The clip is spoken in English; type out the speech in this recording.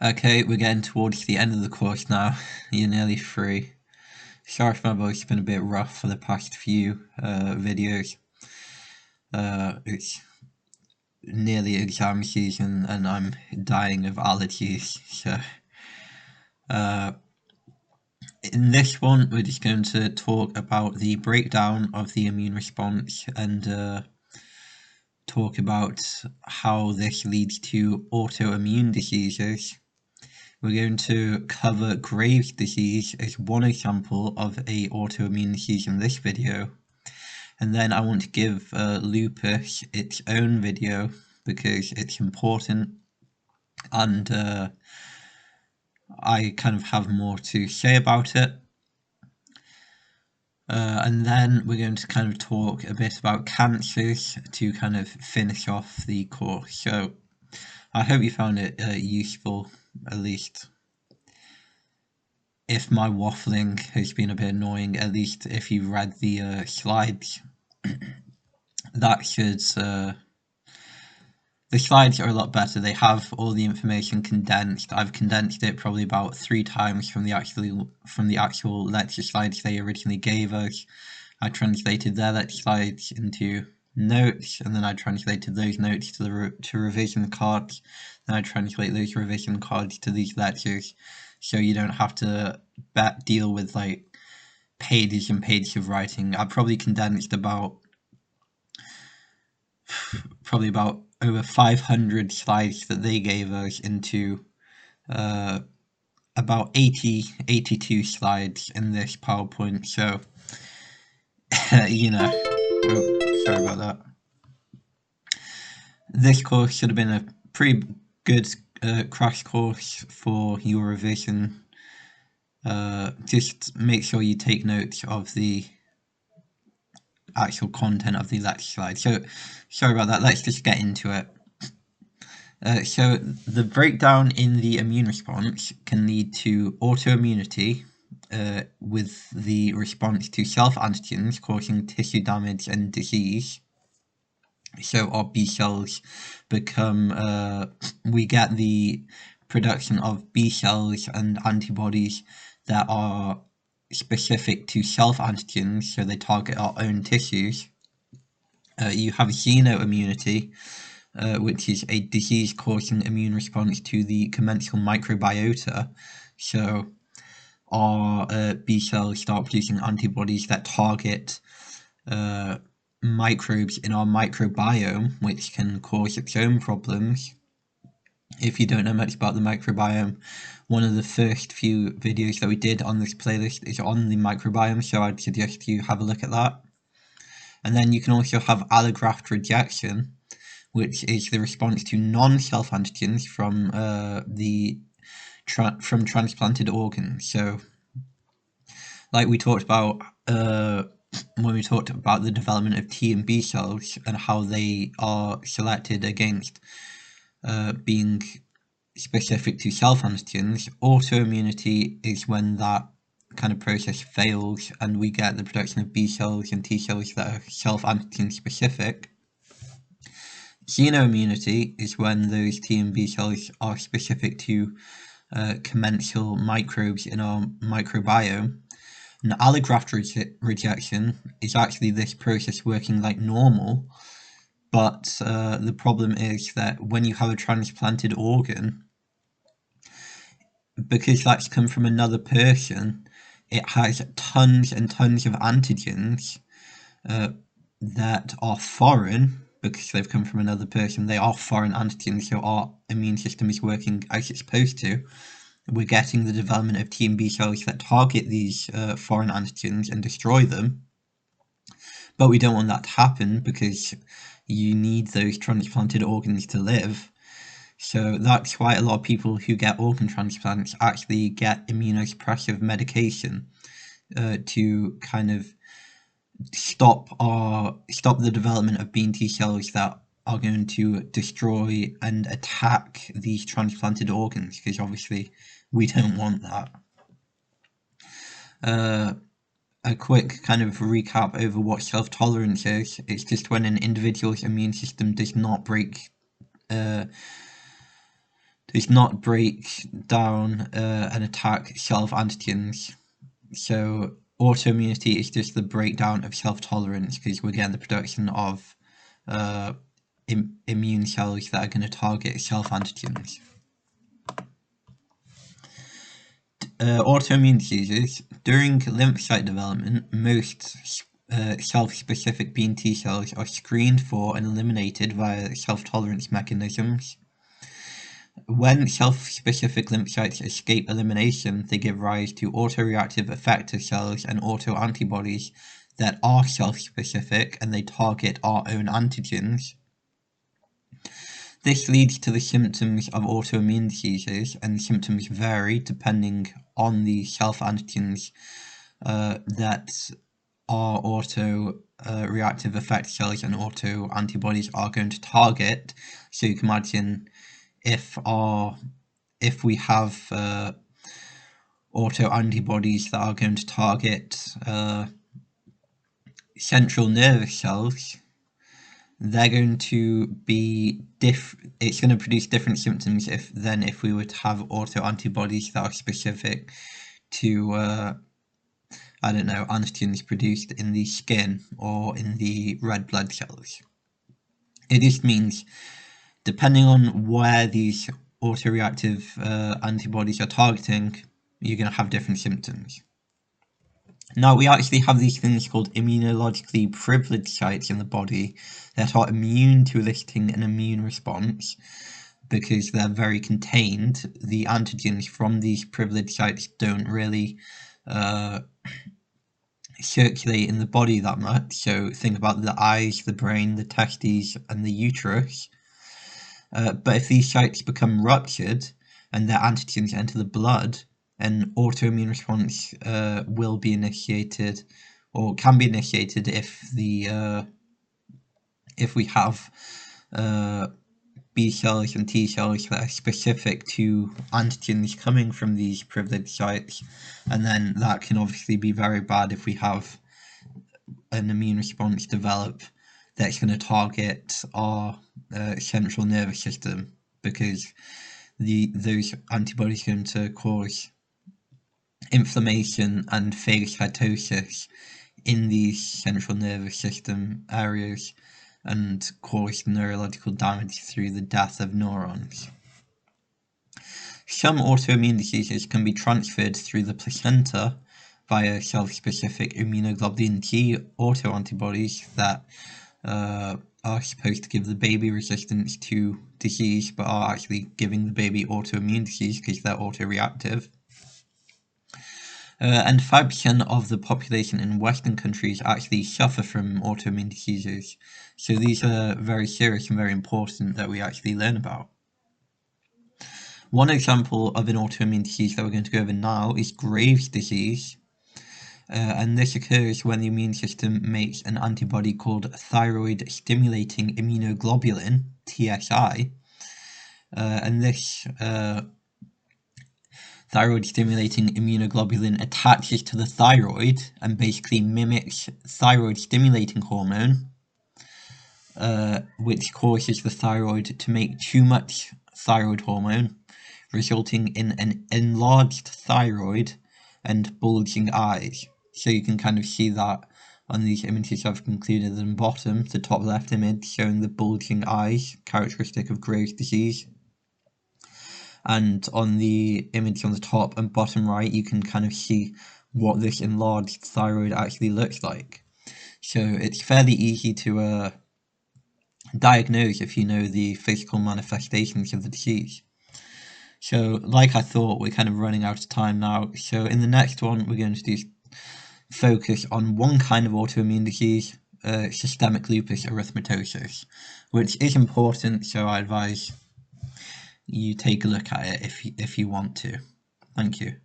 Okay, we're getting towards the end of the course now. You're nearly through. Sorry if my voice has been a bit rough for the past few videos. It's nearly exam season and I'm dying of allergies. So, in this one, we're just going to talk about the breakdown of the immune response and talk about how this leads to autoimmune diseases. We're going to cover Graves' disease as one example of a autoimmune disease in this video. And then I want to give lupus its own video because it's important and I kind of have more to say about it. And then we're going to kind of talk a bit about cancers to kind of finish off the course. So I hope you found it useful, at least. If my waffling has been a bit annoying, at least if you've read the slides, that should... the slides are a lot better. They have all the information condensed. I've condensed it probably about 3 times from the actual lecture slides they originally gave us. I translated their lecture slides into notes, and then I translated those notes to revision cards. Then I translate those revision cards to these lectures, so you don't have to deal with like pages and pages of writing. I probably condensed about over 500 slides that they gave us into about 82 slides in this PowerPoint. So, you know, sorry about that. This course should have been a pretty good crash course for your revision. Just make sure you take notes of the actual content of the lecture slide. So, sorry about that, let's just get into it. So, the breakdown in the immune response can lead to autoimmunity with the response to self-antigens causing tissue damage and disease. So our B cells become, we get the production of B cells and antibodies that are specific to self-antigens, so they target our own tissues. You have xenoimmunity, which is a disease-causing immune response to the commensal microbiota. So our B cells start producing antibodies that target microbes in our microbiome, which can cause its own problems. If you don't know much about the microbiome, one of the first few videos that we did on this playlist is on the microbiome, so I'd suggest you have a look at that. And then you can also have allograft rejection, which is the response to non-self antigens from from transplanted organs. So, like we talked about when we talked about the development of T and B cells and how they are selected against being specific to self-antigens, autoimmunity is when that kind of process fails and we get the production of B cells and T cells that are self-antigen specific. Xenoimmunity is when those T and B cells are specific to commensal microbes in our microbiome. And allograft rejection is actually this process working like normal, but the problem is that when you have a transplanted organ, because that's come from another person, it has tons and tons of antigens that are foreign, because they've come from another person. They are foreign antigens, so our immune system is working as it's supposed to. We're getting the development of T and B cells that target these foreign antigens and destroy them. But we don't want that to happen because you need those transplanted organs to live. So that's why a lot of people who get organ transplants actually get immunosuppressive medication to kind of stop the development of B and T cells that are going to destroy and attack these transplanted organs, because obviously we don't want that. A quick kind of recap over what self-tolerance is. It's just when an individual's immune system does not break does not break down and attack self-antigens. So autoimmunity is just the breakdown of self-tolerance, because we're getting the production of immune cells that are going to target self-antigens. Autoimmune diseases. During lymphocyte development, most self-specific B and T cells are screened for and eliminated via self-tolerance mechanisms. When self-specific lymphocytes escape elimination, they give rise to autoreactive effector cells and autoantibodies that are self-specific, and they target our own antigens. This leads to the symptoms of autoimmune diseases, and symptoms vary depending on the self-antigens that our auto-reactive effector cells and autoantibodies are going to target. So you can imagine if we have autoantibodies that are going to target central nervous cells, they're going to be it's going to produce different symptoms than if we were to have autoantibodies that are specific to I don't know, antigens produced in the skin or in the red blood cells. It just means, depending on where these autoreactive antibodies are targeting, you're going to have different symptoms. Now, we actually have these things called immunologically privileged sites in the body that are immune to eliciting an immune response because they're very contained. The antigens from these privileged sites don't really circulate in the body that much. So think about the eyes, the brain, the testes, and the uterus. But if these sites become ruptured and their antigens enter the blood, an autoimmune response will be initiated, or can be initiated, if we have B cells and T cells that are specific to antigens coming from these privileged sites. And then that can obviously be very bad if we have an immune response develop that's going to target our central nervous system, because those antibodies are going to cause inflammation and phagocytosis in these central nervous system areas and cause neurological damage through the death of neurons. Some autoimmune diseases can be transferred through the placenta via self-specific immunoglobulin G autoantibodies that are supposed to give the baby resistance to disease, but are actually giving the baby autoimmune disease because they're autoreactive. And 5% of the population in Western countries actually suffer from autoimmune diseases. So these are very serious and very important that we actually learn about. One example of an autoimmune disease that we're going to go over now is Graves' disease. And this occurs when the immune system makes an antibody called thyroid-stimulating immunoglobulin, TSI. And this thyroid-stimulating immunoglobulin attaches to the thyroid and basically mimics thyroid-stimulating hormone, which causes the thyroid to make too much thyroid hormone, resulting in an enlarged thyroid and bulging eyes. So you can kind of see that on these images I've included in the bottom, the top left image showing the bulging eyes, characteristic of Graves' disease. And on the image on the top and bottom right, you can kind of see what this enlarged thyroid actually looks like. So it's fairly easy to diagnose if you know the physical manifestations of the disease. So like I thought, we're kind of running out of time now. So in the next one, we're going to focus on one kind of autoimmune disease, systemic lupus erythematosus, which is important, so I advise you take a look at it if you want to. Thank you.